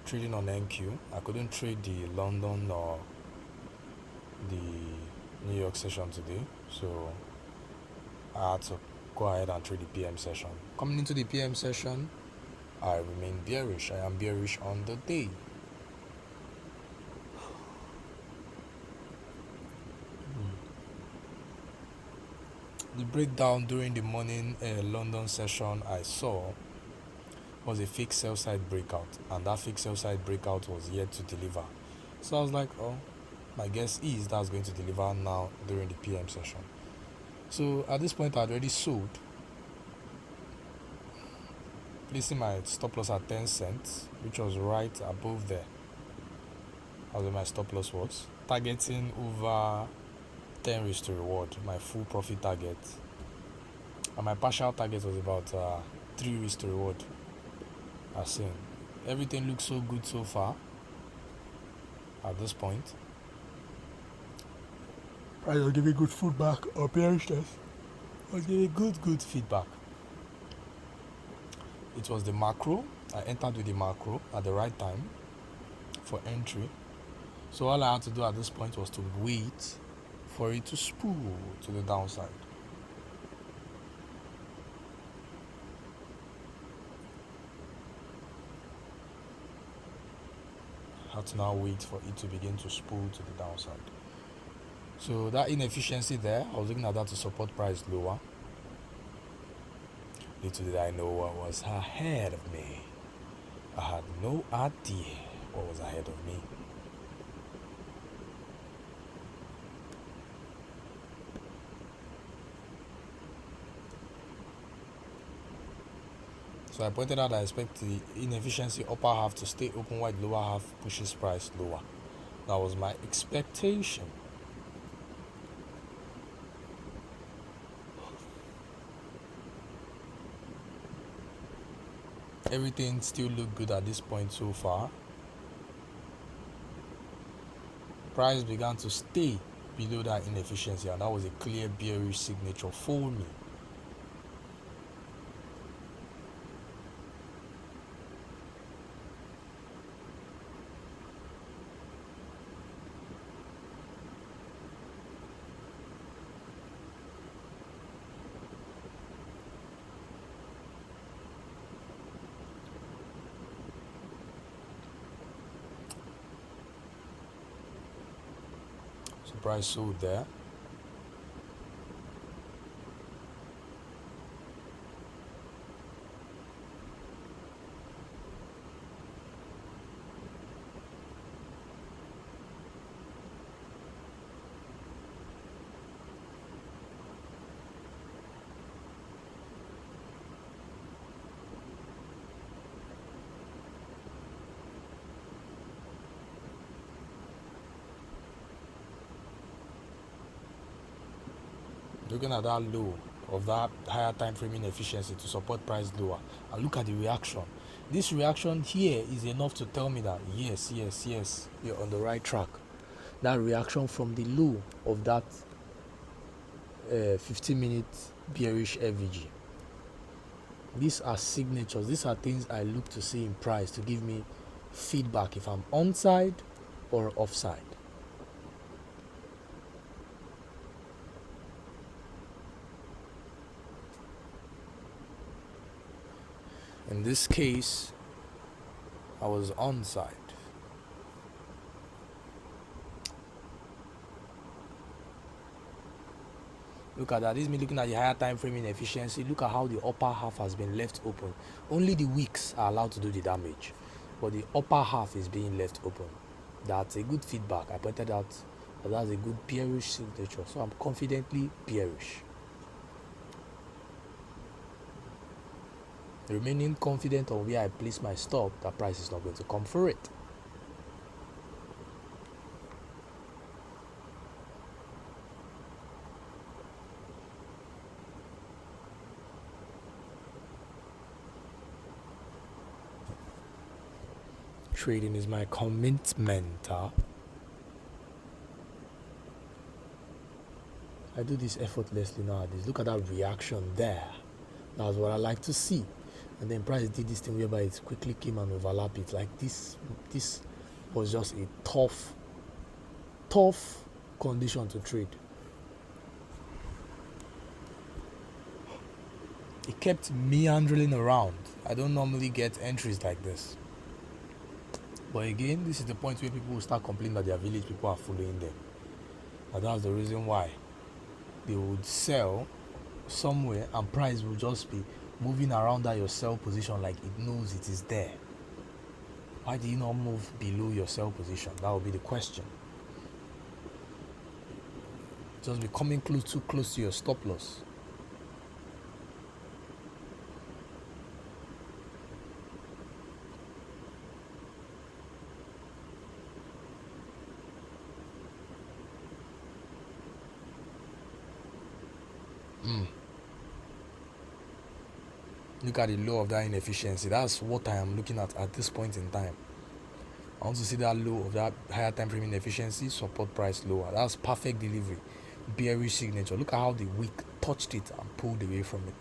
Trading on NQ. I couldn't trade the London or the New York session today, so I had to go ahead and trade the PM session. Coming into the PM session, I remain bearish. I am bearish on the day. The breakdown during the morning London session I saw was a fake sell side breakout, and that fake sell side breakout was yet to deliver. So I was like, oh, my guess is that's going to deliver now during the PM session. So at this point, I'd already sold, placing my stop loss at 10 cents, which was right above there. That's where my stop loss was, targeting over 10 risk to reward, my full profit target, and my partial target was about 3 risk to reward. As seen, everything looks so good so far. At this point, price was giving good feedback or bearishness was giving good feedback. It was the macro. I entered with the macro at the right time for entry. So all I had to do at this point was to wait for it to spool to the downside. I had to now wait for it to begin to spool to the downside. So that inefficiency there, I was looking at that to support price lower. Little did I know what was ahead of me. I had no idea what was ahead of me. So I pointed out I expect the inefficiency upper half to stay open while the lower half pushes price lower. That was my expectation. Everything still looked good at this point so far. Price began to stay below that inefficiency, and that was a clear bearish signature for me. So price sold there. Looking at that low of that higher time frame inefficiency to support price lower, and look at the reaction. This reaction here is enough to tell me that yes, you're on the right track. That reaction from the low of that 15-minute bearish FVG. These are signatures. These are things I look to see in price to give me feedback if I'm onside or offside. In this case, I was onside. Look at that. This is me looking at the higher time frame inefficiency. Look at how the upper half has been left open. Only the wicks are allowed to do the damage, but the upper half is being left open. That's a good feedback. I pointed out that that's a good bearish signature, so I'm confidently bearish. Remaining confident on where I place my stop, that price is not going to come for it. Trading is my commitment. I do this effortlessly nowadays. Look at that reaction there. That's what I like to see. and then price did this thing whereby it quickly came and overlapped it. Like this was just a tough condition to trade. It kept meandering around. I don't normally get entries like this. But again, this is the point where people will start complaining that their village people are following them. And that's the reason why they would sell somewhere and price will just be moving around that your sell position like it knows it is there. Why do you not move below your sell position? That would be the question. Just be coming too close to your stop loss. Look at the low of that inefficiency. That's what I am looking at this point in time. I want to see that low of that higher time frame inefficiency, support price lower. That's perfect delivery. Bearish signature. Look at how the wick touched it and pulled away from it.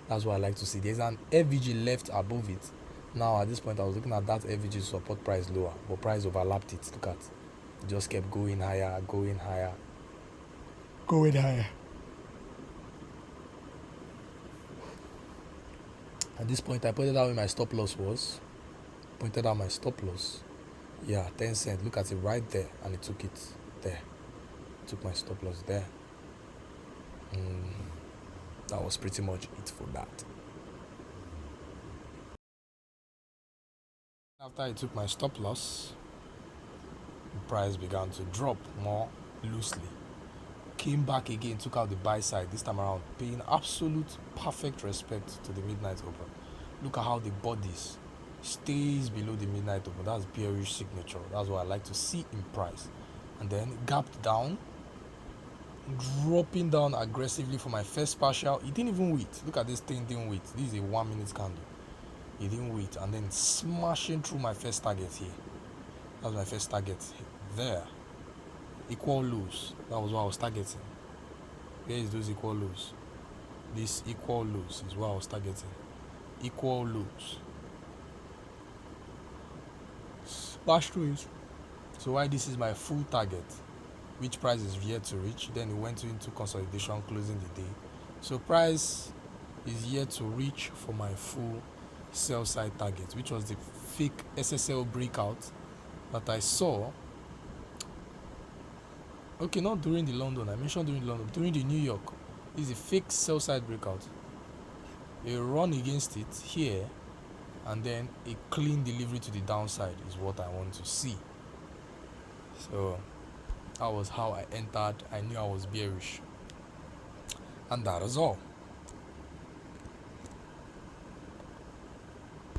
That's what I like to see. There's an FVG left above it. Now at this point I was looking at that FVG support price lower, but price overlapped it. Look at it. It just kept going higher, going higher, going higher. At this point I pointed out where my stop loss was. Pointed out my stop loss. Yeah, 10 cents. Look at it right there, and it took it there. Took my stop loss there. That was pretty much it for that. After I took my stop loss, the price began to drop more loosely. Came back again, took out the buy side this time around, paying absolute perfect respect to the midnight open. Look at how the bodies stays below the midnight open. That's bearish signature. That's what I like to see in price. And then gapped down, dropping down aggressively for my first partial. It didn't even wait. Look at this thing, didn't wait. This is a 1 minute candle. It didn't wait, and then smashing through my first target here. That was my first target there. Equal lows. That was what I was targeting. Where is those equal lows? This equal lows is what I was targeting. Equal lows. Smash through it. So why this is my full target, which price is yet to reach. Then it went into consolidation, closing the day. So price is yet to reach for my full sell side target, which was the fake SSL breakout that I saw. Okay, not during the London. I mentioned during London. During the New York, is a fake sell side breakout. A run against it here, and then a clean delivery to the downside is what I want to see. So that was how I entered. I knew I was bearish, and that is all.